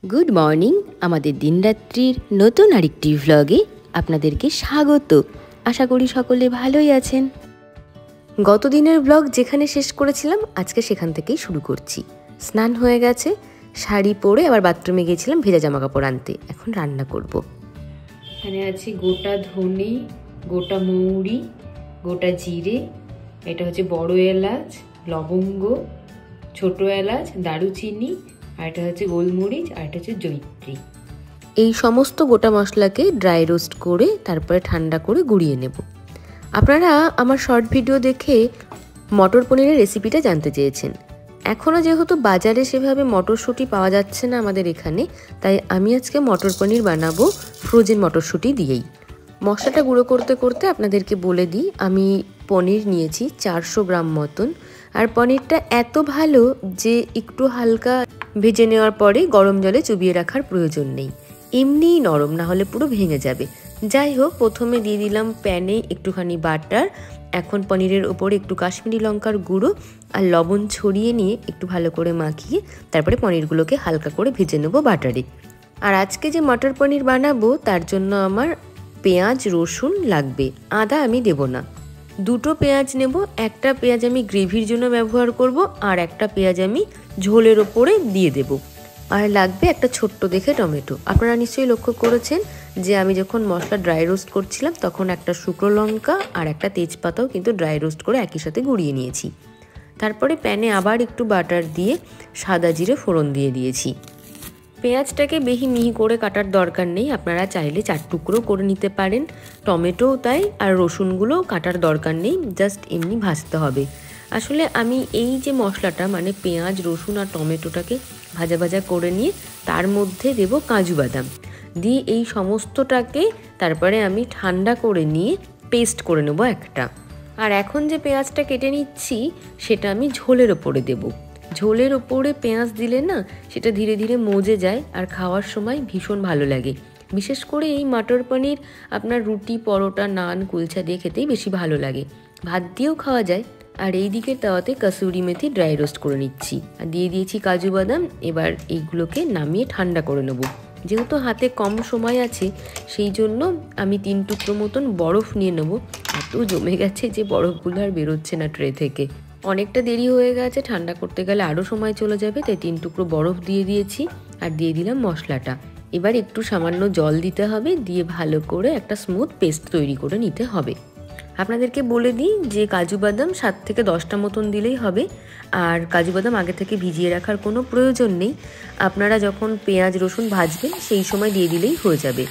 Good morning. আমাদের দিনরাত্রির নতুন আরেকটি ভ্লগে আপনাদেরকে স্বাগত। আশা করি সকলে ভালোই আছেন। গত দিনের ব্লগ যেখানে শেষ করেছিলাম আজকে সেখান থেকেই শুরু করছি। স্নান হয়ে গেছে, শাড়ি পরে আবার বাথরুমে গিয়েছিলাম ভেজা জামা কাপড় আনতে। এখন রান্না করব। এখানে আছে গোটা ধনে, গোটা মৌরি, গোটা জিরে, এটা হচ্ছে বড় এলাচ, লবঙ্গ, ছোট এলাচ, দারুচিনি, আর এটা হচ্ছে গোলমরিচ, আর এটা হচ্ছে জয়িত্রী। এই সমস্ত গোটা মশলাকে ড্রাই রোস্ট করে তারপরে ঠান্ডা করে গুঁড়িয়ে নেব। আপনারা আমার শর্ট ভিডিও দেখে মটর পনিরের রেসিপিটা জানতে চেয়েছেন। এখনও যেহেতু বাজারে সেভাবে মটরশুঁটি পাওয়া যাচ্ছে না আমাদের এখানে, তাই আমি আজকে মটর পনির বানাবো ফ্রোজেন মটরশুঁটি দিয়েই। মশলাটা গুঁড়ো করতে করতে আপনাদেরকে বলে দিই, আমি পনির নিয়েছি 400 গ্রাম মতন। আর পনিরটা এত ভালো যে একটু হালকা ভেজে নেওয়ার পরে গরম জলে চুবিয়ে রাখার প্রয়োজন নেই, এমনিই নরম, না হলে পুরো ভেঙে যাবে। যাই হোক, প্রথমে দিয়ে দিলাম প্যানে একটুখানি বাটার। এখন পনিরের ওপরে একটু কাশ্মীরি লঙ্কার গুঁড়ো আর লবণ ছড়িয়ে নিয়ে একটু ভালো করে মাখিয়ে তারপরে পনিরগুলোকে হালকা করে ভেজে নেবো বাটারে। আর আজকে যে মটর পনির বানাবো তার জন্য আমার পেঁয়াজ রসুন লাগবে, আদা আমি দেব না। দুটো পেঁয়াজ নেব, একটা পেঁয়াজ আমি গ্রেভির জন্য ব্যবহার করব আর একটা পেঁয়াজ আমি ঝোলের ওপরে দিয়ে দেব। আর লাগবে একটা ছোট্ট দেখে টমেটো। আপনারা নিশ্চয়ই লক্ষ্য করেছেন যে আমি যখন মশলা ড্রাই রোস্ট করছিলাম তখন একটা শুকনো লঙ্কা আর একটা তেজপাতাও কিন্তু ড্রাই রোস্ট করে একই সাথে গুঁড়িয়ে নিয়েছি। তারপরে প্যানে আবার একটু বাটার দিয়ে সাদা জিরে ফোড়ন দিয়ে দিয়েছি। পেঁয়াজটাকে বেশি মিহি করে কাটার দরকার নেই, আপনারা চাইলে 4 টুকরো করে নিতে পারেন। টমেটোও তাই, আর রসুনগুলোও কাটার দরকার নেই, জাস্ট এমনি ভাজতে হবে। আসলে আমি এই যে মশলাটা মানে পেঁয়াজ রসুন আর টমেটোটাকে ভাজা ভাজা করে নিয়ে তার মধ্যে দেব কাজু বাদাম দিয়ে এই সমস্তটাকে তারপরে আমি ঠান্ডা করে নিয়ে পেস্ট করে নেব একটা। আর এখন যে পেঁয়াজটা কেটে নিচ্ছি সেটা আমি ঝোলের ওপরে দেব। ঝোলের ওপরে পেঁয়াজ দিলে না সেটা ধীরে ধীরে মজে যায় আর খাওয়ার সময় ভীষণ ভালো লাগে। বিশেষ করে এই মটর পনির আপনার রুটি, পরোটা, নান, কুলচা দিয়ে খেতেই বেশি ভালো লাগে। ভাত দিয়েও খাওয়া যায়। আর এই দিকের তাওয়াতে কাসুরি মেথি ড্রাই রোস্ট করে নিচ্ছি আর দিয়ে দিয়েছি কাজু বাদাম। এবার এইগুলোকে নামিয়ে ঠান্ডা করে নেব। যেহেতু হাতে কম সময় আছে সেই জন্য আমি 3 টুকরো মতন বরফ নিয়ে নেব। এত জমে গেছে যে বরফগুলো আর বেরোচ্ছে না ট্রে থেকে। অনেকটা দেরি হয়ে গেছে, ঠান্ডা করতে গেলে আরও সময় চলে যাবে, তাই 3 টুকরো বরফ দিয়ে দিয়েছি আর দিয়ে দিলাম মশলাটা। এবার একটু সামান্য জল দিতে হবে, দিয়ে ভালো করে একটা স্মুথ পেস্ট তৈরি করে নিতে হবে। আপনাদেরকে বলে দিই যে কাজু বাদাম 7 থেকে 10টা মতন দিলেই হবে। আর কাজু বাদাম আগে থেকে ভিজিয়ে রাখার কোনো প্রয়োজন নেই, আপনারা যখন পেঁয়াজ রসুন ভাজবেন সেই সময় দিয়ে দিলেই হয়ে যাবে।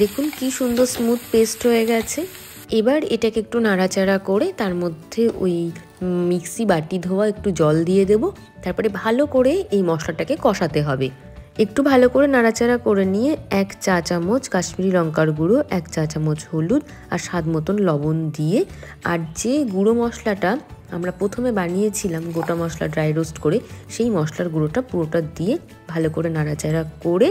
দেখুন কি সুন্দর স্মুথ পেস্ট হয়ে গেছে। এবার এটাকে একটু নাড়াচাড়া করে তার মধ্যে ওই মিক্সি বাটি ধোয়া একটু জল দিয়ে দেব। তারপরে ভালো করে এই মশলাটাকে কষাতে হবে। একটু ভালো করে নাড়াচাড়া করে নিয়ে 1 চা চামচ কাশ্মীরি লঙ্কার গুঁড়ো, 1 চা চামচ হলুদ আর স্বাদ মতন লবণ দিয়ে, আর যে গুঁড়ো মশলাটা আমরা প্রথমে বানিয়েছিলাম গোটা মশলা ড্রাই রোস্ট করে, সেই মশলার গুঁড়োটা পুরোটা দিয়ে ভালো করে নাড়াচাড়া করে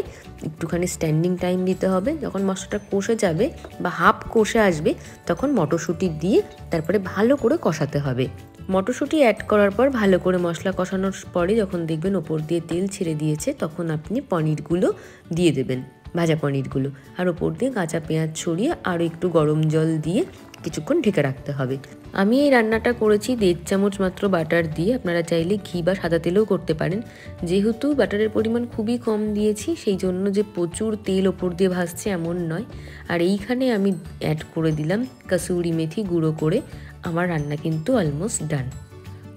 একটুখানি স্ট্যান্ডিং টাইম দিতে হবে। যখন মশলাটা কষে যাবে বা হাফ কষে আসবে তখন মটরশুঁটি দিয়ে তারপরে ভালো করে কষাতে হবে। মটরশুঁটি অ্যাড করার পর ভালো করে মশলা কষানোর পরে যখন দেখবেন ওপর দিয়ে তেল ছেড়ে দিয়েছে তখন আপনি পনিরগুলো দিয়ে দেবেন, ভাজা পনিরগুলো, আর ওপর দিয়ে কাঁচা পেঁয়াজ ছড়িয়ে আরও একটু গরম জল দিয়ে কিছুক্ষণ ঢেকে রাখতে হবে। আমি এই রান্নাটা করেছি 1.5 চামচ মাত্র বাটার দিয়ে, আপনারা চাইলে ঘি বা সাদা তেলেও করতে পারেন। যেহেতু বাটারের পরিমাণ খুবই কম দিয়েছি সেই জন্য যে প্রচুর তেল ওপর দিয়ে ভাসছে এমন নয়। আর এইখানে আমি অ্যাড করে দিলাম কাসুরি মেথি গুঁড়ো করে। আমার রান্না কিন্তু অলমোস্ট ডান।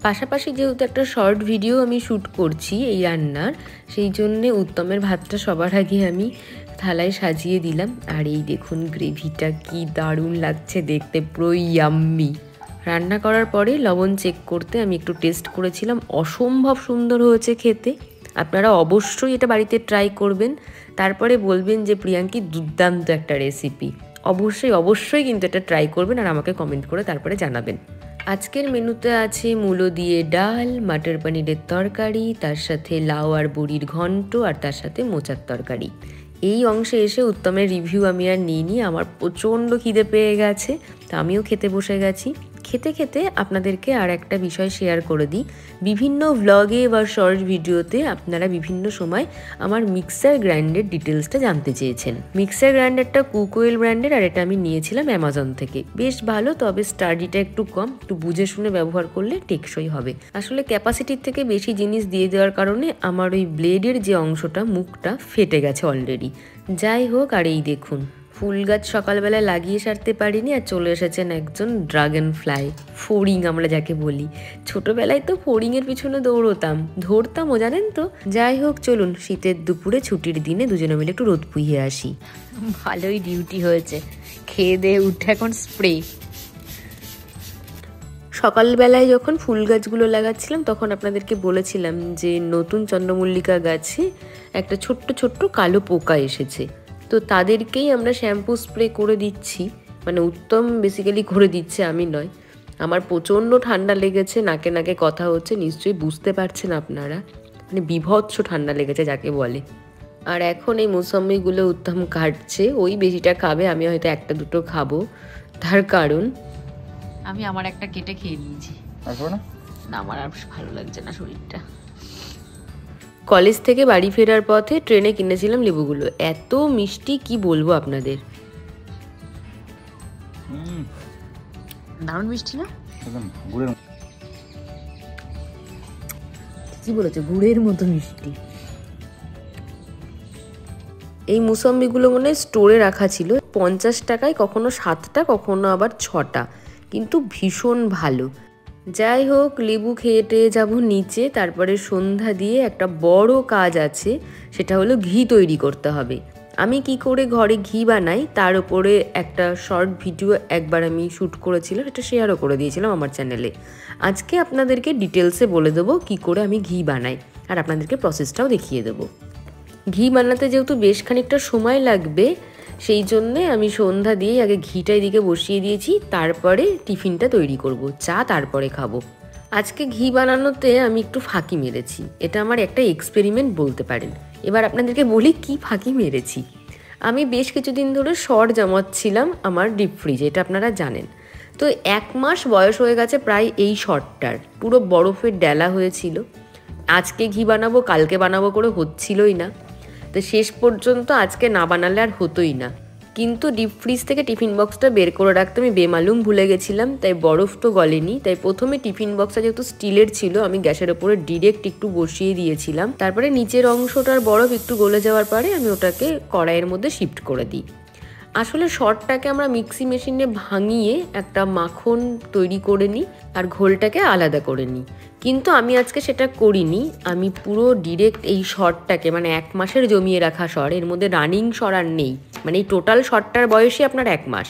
পাশাপাশি যেহেতু একটা শর্ট ভিডিও আমি শ্যুট করছি এই রান্নার, সেই জন্যে উত্তমের ভাতটা সবার আগে আমি থালায় সাজিয়ে দিলাম। আর এই দেখুন গ্রেভিটা কি দারুণ লাগছে দেখতে, পুরো ইয়াম্মি। রান্না করার পরে লবণ চেক করতে আমি একটু টেস্ট করেছিলাম, অসম্ভব সুন্দর হয়েছে খেতে। আপনারা অবশ্যই এটা বাড়িতে ট্রাই করবেন, তারপরে বলবেন যে প্রিয়াঙ্কি দুর্দান্ত একটা রেসিপি। অবশ্যই অবশ্যই কিন্তু এটা ট্রাই করবেন আর আমাকে কমেন্ট করে তারপরে জানাবেন। আজকের মেনুতে আছে মূলো দিয়ে ডাল, মটর পনিরের তরকারি, তার সাথে লাউ আর বড়ির ঘন্ট, আর তার সাথে মোচার তরকারি। এই অংশে এসে উত্তমের রিভিউ আমি আর নিইনি, আমার প্রচণ্ড খিদে পেয়ে গেছে, তো আমিও খেতে বসে গেছি। খেতে খেতে আপনাদেরকে আর একটা বিষয় শেয়ার করে দিই। বিভিন্ন ভ্লগে বা শর্ট ভিডিওতে আপনারা বিভিন্ন সময় আমার মিক্সার গ্রাইন্ডার ডিটেলসটা জানতে চেয়েছেন। মিক্সার গ্রাইন্ডারটা কুকওয়েল ব্র্যান্ডের, আর এটা আমি নিয়েছিলাম অ্যামাজন থেকে। বেশ ভালো, তবে স্টাডিটা একটু কম, একটু বুঝে শুনে ব্যবহার করলে টেকসই হবে। আসলে ক্যাপাসিটির থেকে বেশি জিনিস দিয়ে দেওয়ার কারণে আমার ওই ব্লেডের যে অংশটা, মুখটা ফেটে গেছে অলরেডি। যাই হোক, আর এই দেখুন ফুল গাছ সকালবেলায় লাগিয়ে সারতে পারিনি, আর চলে এসেছেন একজন ড্রাগন ফ্লাই, ফড়িং আমরা যাকে বলি। ছোটবেলায় তো ফড়িংয়ের পিছনে দৌড়তাম, ধরতামও জানেন তো। যাই হোক, চলুন শীতের দুপুরে ছুটির দিনে দুজনে মিলে একটু রোদ পুইয়ে আসি। ভালোই ডিউটি হয়েছে, খেয়ে দিয়ে উঠে এখন স্প্রে। সকালবেলায় যখন ফুল গাছগুলো লাগাচ্ছিলাম তখন আপনাদেরকে বলেছিলাম যে নতুন চন্দ্রমল্লিকা গাছে একটা ছোট্ট ছোট্ট কালো পোকা এসেছে। তো তাদেরকেই আমরা শ্যাম্পু স্প্রে করে দিচ্ছি, মানে উত্তম বেসিক্যালি করে দিচ্ছে, আমি নয়। আমার প্রচণ্ড ঠান্ডা লেগেছে, নাকে নাকে কথা হচ্ছে, নিশ্চয়ই বুঝতে পারছেন আপনারা, মানে বীভৎস ঠান্ডা লেগেছে যাকে বলে। আর এখন এই মৌসুমিগুলো উত্তম কাটছে, ওই বেশিটা খাবে, আমি হয়তো একটা দুটো খাবো। তার কারণ আমি আমার একটা কেটে খেয়ে নিয়েছি, না আমার আর ভালো লাগছে না শরীরটা। কলেজ থেকে বাড়ি ফেরার পথে ট্রেনে কিনেছিলাম লেবুগুলো, এত মিষ্টি কি বলবো আপনাদের। দারুণ মিষ্টি না? কি বলেছে, গুড়ের মতো মিষ্টি। এই মুসম্বিগুলো মনে হয় স্টোরে রাখা ছিল, 50 টাকায়, কখনো 7টা কখনো আবার 6টা, কিন্তু ভীষণ ভালো। যাই হোক, লেবু খেয়ে টেয়ে যাবো নিচে, তারপরে সন্ধ্যা দিয়ে একটা বড় কাজ আছে, সেটা হলো ঘি তৈরি করতে হবে। আমি কি করে ঘরে ঘি বানাই তার উপরে একটা শর্ট ভিডিও একবার আমি শ্যুট করেছিলাম, এটা শেয়ারও করে দিয়েছিলাম আমার চ্যানেলে। আজকে আপনাদেরকে ডিটেলসে বলে দেবো কি করে আমি ঘি বানাই, আর আপনাদেরকে প্রসেসটাও দেখিয়ে দেবো। ঘি বানাতে যেহেতু বেশ খানিকটা সময় লাগবে, সেই জন্যে আমি সন্ধ্যা দিয়েই আগে ঘিটা এদিকে বসিয়ে দিয়েছি, তারপরে টিফিনটা তৈরি করব, চা তারপরে খাবো। আজকে ঘি বানানোতে আমি একটু ফাঁকি মেরেছি, এটা আমার একটা এক্সপেরিমেন্ট বলতে পারেন। এবার আপনাদেরকে বলি কি ফাঁকি মেরেছি। আমি বেশ কিছুদিন ধরে শর্ট জমাচ্ছিলাম আমার ডিপ ফ্রিজে, এটা আপনারা জানেন। তো 1 মাস বয়স হয়ে গেছে প্রায় এই শর্টটার, পুরো বরফের ডেলা হয়েছিল। আজকে ঘি বানাবো কালকে বানাবো করে হচ্ছিলই না, তো শেষ পর্যন্ত আজকে না বানালে আর হতোই না। কিন্তু ডিপ ফ্রিজ থেকে টিফিন বক্সটা বের করে রাখতে আমি বেমালুম ভুলে গেছিলাম, তাই বরফ তো গলেনি। তাই প্রথমে টিফিন বক্সটা যেহেতু স্টিলের ছিল, আমি গ্যাসের ওপরে ডিরেক্ট একটু বসিয়ে দিয়েছিলাম। তারপরে নিচের অংশটার বরফ একটু গলে যাওয়ার পরে আমি ওটাকে কড়াইয়ের মধ্যে শিফট করে দিই। আসলে শর্টটাকে আমরা মিক্সি মেশিনে ভাঙিয়ে একটা মাখন তৈরি করে নিই আর ঘোলটাকে আলাদা করে নিই, কিন্তু আমি আজকে সেটা করিনি। আমি পুরো ডিরেক্ট এই শর্টটাকে, মানে 1 মাসের জমিয়ে রাখা শর্ট, এর মধ্যে রানিং শর্ট আর নেই, মানে এই টোটাল শর্টটার বয়সই আপনার 1 মাস,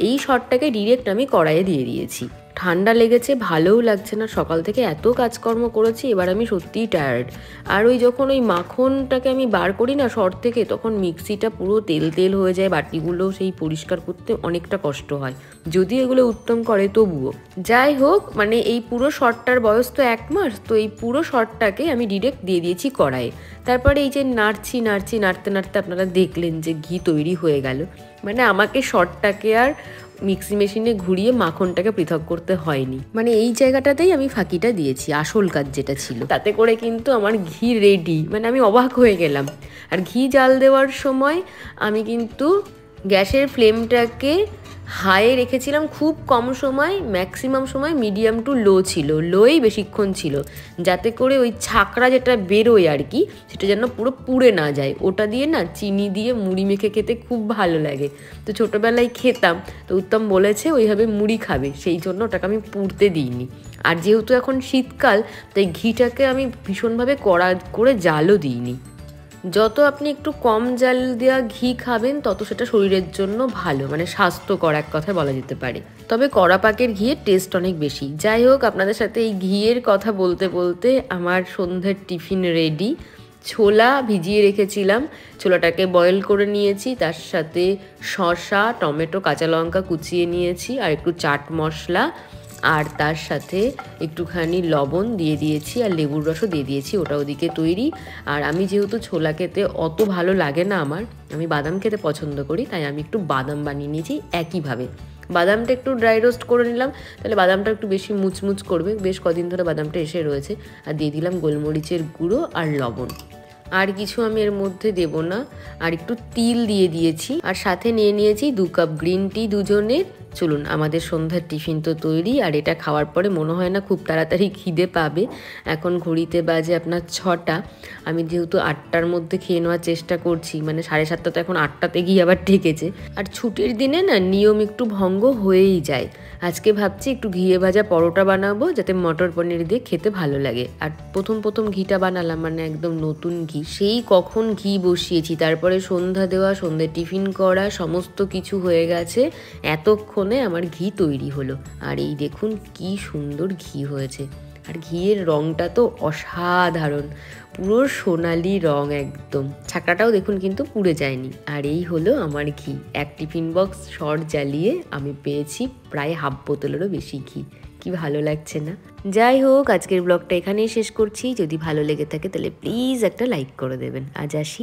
এই শর্টটাকে ডিরেক্ট আমি কড়াইয়ে দিয়ে দিয়েছি। ঠান্ডা লেগেছে, ভালোও লাগছে না, সকাল থেকে এত কাজকর্ম করেছি, এবার আমি সত্যিই টায়ার্ড। আর ওই যখন ওই মাখনটাকে আমি বার করি না শর্ট থেকে, তখন মিক্সিটা পুরো তেল তেল হয়ে যায়, বাটিগুলো সেই পরিষ্কার করতে অনেকটা কষ্ট হয়, যদি এগুলো উত্তম করে তবুও। যাই হোক, মানে এই পুরো শর্টটার বয়স তো 1 মাস, তো এই পুরো শর্টটাকে আমি ডিরেক্ট দিয়ে দিয়েছি কড়াইয়ে। তারপরে এই যে নাড়ছি নাড়তে নাড়তে আপনারা দেখলেন যে ঘি তৈরি হয়ে গেল, মানে আমাকে শর্টটাকে আর মিক্সি মেশিনে ঘুরিয়ে মাখনটাকে পৃথক করতে হয়নি। মানে এই জায়গাটাতেই আমি ফাঁকিটা দিয়েছি, আসল কাজ যেটা ছিল। তাতে করে কিন্তু আমার ঘি রেডি, মানে আমি অবাক হয়ে গেলাম। আর ঘি জাল দেওয়ার সময় আমি কিন্তু গ্যাসের ফ্লেমটাকে হাইয়ে রেখেছিলাম খুব কম সময়, ম্যাক্সিমাম সময় মিডিয়াম টু লো ছিল, লোই বেশিক্ষণ ছিল, যাতে করে ওই ছাকড়া যেটা বেরোয় আর কি, সেটা যেন পুরো পুড়ে না যায়। ওটা দিয়ে না চিনি দিয়ে মুড়ি মেখে খেতে খুব ভালো লাগে, তো ছোটোবেলায় খেতাম, তো উত্তম বলেছে ওইভাবে মুড়ি খাবে, সেই জন্য ওটাকে আমি পুড়তে দিইনি। আর যেহেতু এখন শীতকাল, তাই ঘিটাকে আমি ভীষণভাবে কড়া করে জালও দিইনি। যত আপনি একটু কম জাল দেওয়া ঘি খাবেন তত সেটা শরীরের জন্য ভালো, মানে স্বাস্থ্যকর এক কথায় বলা যেতে পারে। তবে কড়া পাকের ঘিয়ের টেস্ট অনেক বেশি। যাই হোক, আপনাদের সাথে এই ঘিয়ের কথা বলতে বলতে আমার সন্ধ্যের টিফিন রেডি। ছোলা ভিজিয়ে রেখেছিলাম, ছোলাটাকে বয়েল করে নিয়েছি, তার সাথে শসা, টমেটো, কাঁচা লঙ্কা কুচিয়ে নিয়েছি, আর একটু চাট মশলা, আর তার সাথে একটুখানি লবণ দিয়ে দিয়েছি, আর লেবুর রসও দিয়ে দিয়েছি, ওটা ওদিকে তৈরি। আর আমি যেহেতু ছোলা খেতে অত ভালো লাগে না আমার, আমি বাদাম খেতে পছন্দ করি, তাই আমি একটু বাদাম বানিয়ে নিয়েছি একইভাবে। বাদামটা একটু ড্রাই রোস্ট করে নিলাম, তাহলে বাদামটা একটু বেশি মুচমুচ করবে। বেশ কদিন ধরে বাদামটা এসে রয়েছে। আর দিয়ে দিলাম গোলমরিচের গুঁড়ো আর লবণ। আর কিছু আমি এর মধ্যে দেব না। আর একটু তিল দিয়ে দিয়েছি, আর সাথে নিয়ে নিয়েছি 2 কাপ গ্রিন টি দুজনের। চলুন, আমাদের সন্ধ্যার টিফিন তো তৈরি। আর এটা খাওয়ার পরে মনে হয় না খুব তাড়াতাড়ি খিদে পাবে। এখন ঘড়িতে বাজে আপনার 6টা। আমি যেহেতু 8টার মধ্যে খেয়ে নেওয়ার চেষ্টা করছি, মানে 7:30 তো এখন 8টাতে গিয়ে আবার ঠেকেছে। আর ছুটির দিনে না নিয়ম একটু ভঙ্গ হয়েই যায়। আজকে ভাবছি একটু ঘিয়ে ভাজা পরোটা বানাবো, যাতে মটর পনির দিয়ে খেতে ভালো লাগে। আর প্রথম ঘিটা বানালাম, মানে একদম নতুন ঘি। সেই কখন ঘি বসিয়েছি, তারপরে সন্ধ্যা দেওয়া, সন্ধ্যে টিফিন করা, সমস্ত কিছু হয়ে গেছে। এতক্ষণে আমার ঘি তৈরি হলো। আর এই দেখুন কি সুন্দর ঘি হয়েছে। আর ঘিয়ের রঙটা তো অসাধারণ, পুরো সোনালি রং একদম। ছাকড়াটাও দেখুন কিন্তু পুড়ে যায়নি। আর এই হলো আমার ঘি। এক টিফিন বক্স শর্ট জ্বালিয়ে আমি পেয়েছি প্রায় হাফ বোতলেরও বেশি ঘি। কি ভালো লাগছে না? যাই হোক, আজকের ব্লগটা এখানেই শেষ করছি। যদি ভালো লেগে থাকে তাহলে প্লিজ একটা লাইক করে দেবেন। আজ আসি।